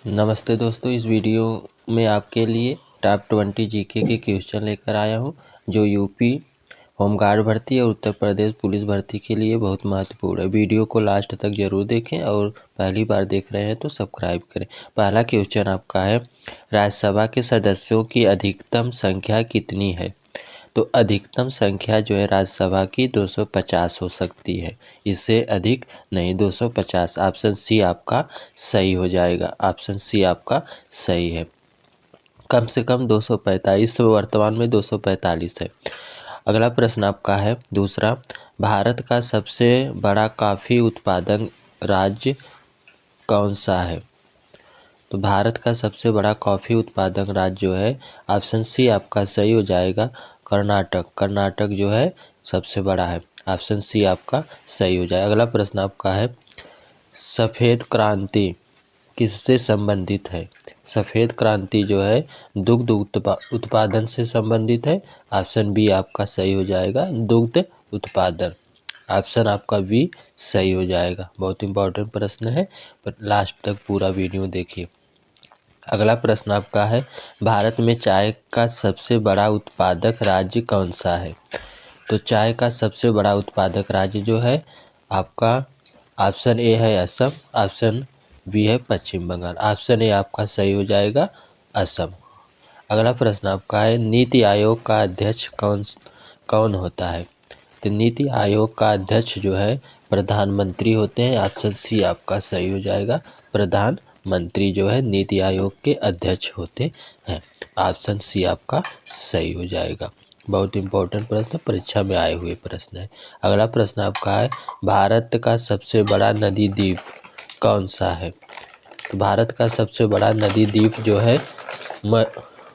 नमस्ते दोस्तों, इस वीडियो में आपके लिए टॉप 20 जीके के क्वेश्चन लेकर आया हूं जो यूपी होमगार्ड भर्ती और उत्तर प्रदेश पुलिस भर्ती के लिए बहुत महत्वपूर्ण है। वीडियो को लास्ट तक जरूर देखें और पहली बार देख रहे हैं तो सब्सक्राइब करें। पहला क्वेश्चन आपका है, राज्यसभा के सदस्यों की अधिकतम संख्या कितनी है? तो अधिकतम संख्या जो है राज्यसभा की 250 हो सकती है, इससे अधिक नहीं। 250 ऑप्शन सी आपका सही हो जाएगा। ऑप्शन सी आपका सही है। कम से कम 245, वर्तमान में 245 है। अगला प्रश्न आपका है दूसरा, भारत का सबसे बड़ा कॉफ़ी उत्पादन राज्य कौन सा है? तो भारत का सबसे बड़ा कॉफ़ी उत्पादक राज्य जो है, ऑप्शन सी आपका सही हो जाएगा, कर्नाटक। कर्नाटक जो है सबसे बड़ा है। ऑप्शन सी आपका सही हो जाएगा। अगला प्रश्न आपका है, सफ़ेद क्रांति किससे संबंधित है? सफ़ेद क्रांति जो है दुग्ध उत्पादन से संबंधित है। ऑप्शन बी आपका सही हो जाएगा, दुग्ध उत्पादन। ऑप्शन आपका बी सही हो जाएगा। बहुत इंपॉर्टेंट प्रश्न है, पर लास्ट तक पूरा वीडियो देखिए। अगला प्रश्न आपका है, भारत में चाय का सबसे बड़ा उत्पादक राज्य कौन सा है? तो चाय का सबसे बड़ा उत्पादक राज्य जो है आपका, ऑप्शन ए है असम, ऑप्शन बी है पश्चिम बंगाल। ऑप्शन ए आपका सही हो जाएगा, असम। अगला प्रश्न आपका है, नीति आयोग का अध्यक्ष कौन होता है? तो नीति आयोग का अध्यक्ष जो है प्रधानमंत्री होते हैं। ऑप्शन सी आपका सही हो जाएगा, प्रधानमंत्री जो है नीति आयोग के अध्यक्ष होते हैं। ऑप्शन सी आपका सही हो जाएगा। बहुत इंपॉर्टेंट प्रश्न, परीक्षा में आए हुए प्रश्न है। अगला प्रश्न आपका है, भारत का सबसे बड़ा नदी द्वीप कौन सा है? तो भारत का सबसे बड़ा नदी द्वीप जो है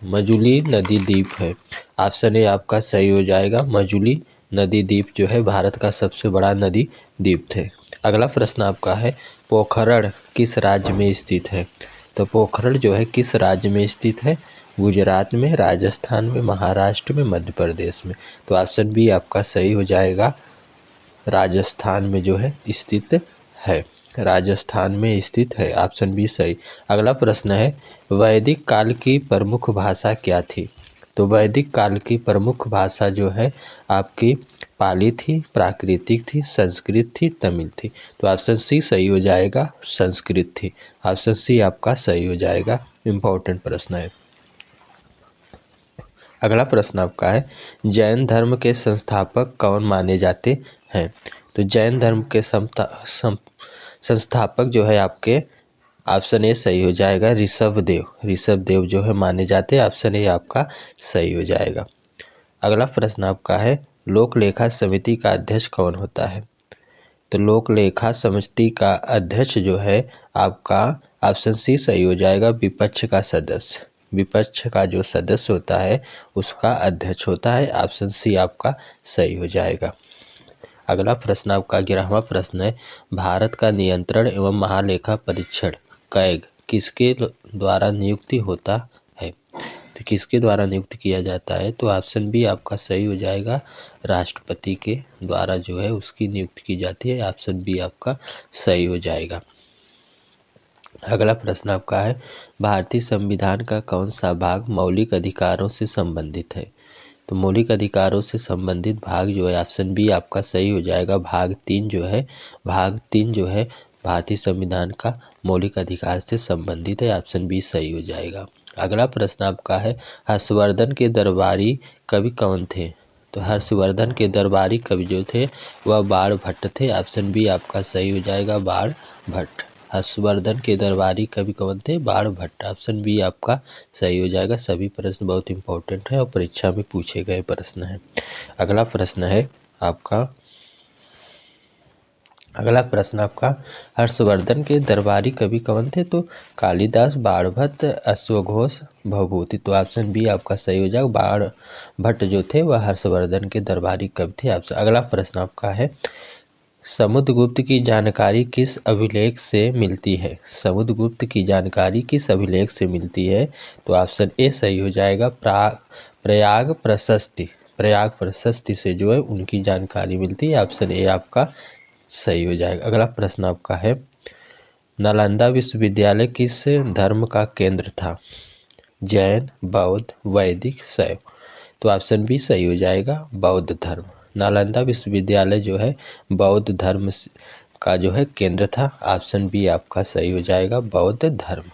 मजुली नदी द्वीप है। ऑप्शन ए आपका सही हो जाएगा, मजुली नदी द्वीप जो है भारत का सबसे बड़ा नदी द्वीप थे। अगला प्रश्न आपका है, पोखरण किस राज्य में स्थित है? तो पोखरण जो है किस राज्य में स्थित है? गुजरात में, राजस्थान में, महाराष्ट्र में, मध्य प्रदेश में। तो ऑप्शन बी आपका सही हो जाएगा, राजस्थान में जो है स्थित है। राजस्थान में स्थित है। ऑप्शन बी सही। अगला प्रश्न है, वैदिक काल की प्रमुख भाषा क्या थी? तो वैदिक काल की प्रमुख भाषा जो है आपकी पाली थी, प्राकृतिक थी, संस्कृत थी, तमिल थी। तो ऑप्शन सी सही हो जाएगा, संस्कृत थी। ऑप्शन सी आपका सही हो जाएगा। इम्पोर्टेंट प्रश्न है। अगला प्रश्न आपका है, जैन धर्म के संस्थापक कौन माने जाते हैं? तो जैन धर्म के संस्थापक जो है आपके, ऑप्शन ए सही हो जाएगा, ऋषभदेव। ऋषभदेव जो है माने जाते हैं। ऑप्शन ए आपका सही हो जाएगा। अगला प्रश्न आपका है, लोक लेखा समिति का अध्यक्ष कौन होता है? तो लोक लेखा समिति का अध्यक्ष जो है आपका, ऑप्शन सी सही हो जाएगा, विपक्ष का सदस्य। विपक्ष का जो सदस्य होता है उसका अध्यक्ष होता है। ऑप्शन सी आपका सही हो जाएगा। अगला प्रश्न आपका 11वां प्रश्न है, भारत का नियंत्रण एवं महालेखा परीक्षण कैग किसके द्वारा नियुक्ति होता है? तो किसके द्वारा नियुक्त किया जाता है? तो ऑप्शन बी आपका सही हो जाएगा, राष्ट्रपति के द्वारा जो है उसकी नियुक्ति की जाती है। ऑप्शन बी आपका सही हो जाएगा। अगला प्रश्न आपका है, भारतीय संविधान का कौन सा भाग मौलिक अधिकारों से संबंधित है? तो मौलिक अधिकारों से संबंधित भाग जो है, ऑप्शन बी आपका सही हो जाएगा, भाग 3 जो है। भाग 3 जो है भारतीय संविधान का मौलिक अधिकार से संबंधित है। ऑप्शन बी सही हो जाएगा। अगला प्रश्न आपका है, हर्षवर्धन के दरबारी कवि कौन थे? तो हर्षवर्धन के दरबारी कवि जो थे वह बाण भट्ट थे। ऑप्शन बी आपका सही हो जाएगा, बाण भट्ट। हर्षवर्धन के दरबारी कवि कौन थे? बाण भट्ट। ऑप्शन बी आपका सही हो जाएगा। सभी प्रश्न बहुत इंपॉर्टेंट है और परीक्षा में पूछे गए प्रश्न हैं। अगला प्रश्न है आपका, अगला प्रश्न आपका, हर्षवर्धन के दरबारी कवि कौन थे? तो कालिदास, बाणभट्ट, अश्वघोष, भवभूति। तो ऑप्शन बी आपका सही हो जाएगा, बाण भट्ट जो थे वह हर्षवर्धन के दरबारी कवि थे। ऑप्शन अगला प्रश्न आपका है, समुद्रगुप्त की जानकारी किस अभिलेख से मिलती है? समुद्रगुप्त की जानकारी किस अभिलेख से मिलती है? तो ऑप्शन ए सही हो जाएगा, प्रयाग प्रशस्ति। प्रयाग प्रशस्ति से जो है उनकी जानकारी मिलती है। ऑप्शन ए आपका सही हो जाएगा। अगला प्रश्न आपका है, नालंदा विश्वविद्यालय किस धर्म का केंद्र था? जैन, बौद्ध, वैदिक, शैव। तो ऑप्शन बी सही हो जाएगा, बौद्ध धर्म। नालंदा विश्वविद्यालय जो है बौद्ध धर्म का जो है केंद्र था। ऑप्शन बी आपका सही हो जाएगा, बौद्ध धर्म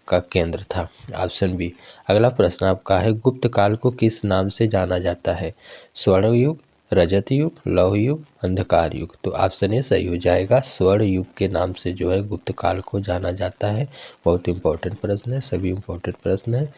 का केंद्र था, ऑप्शन बी। अगला प्रश्न आपका है, गुप्त काल को किस नाम से जाना जाता है? स्वर्ण युग, रजत युग, लौह युग, अंधकार युग। तो ऑप्शन ए सही हो जाएगा, स्वर्ण युग के नाम से जो है गुप्त काल को जाना जाता है। बहुत इंपॉर्टेंट प्रश्न है, सभी इंपॉर्टेंट प्रश्न है,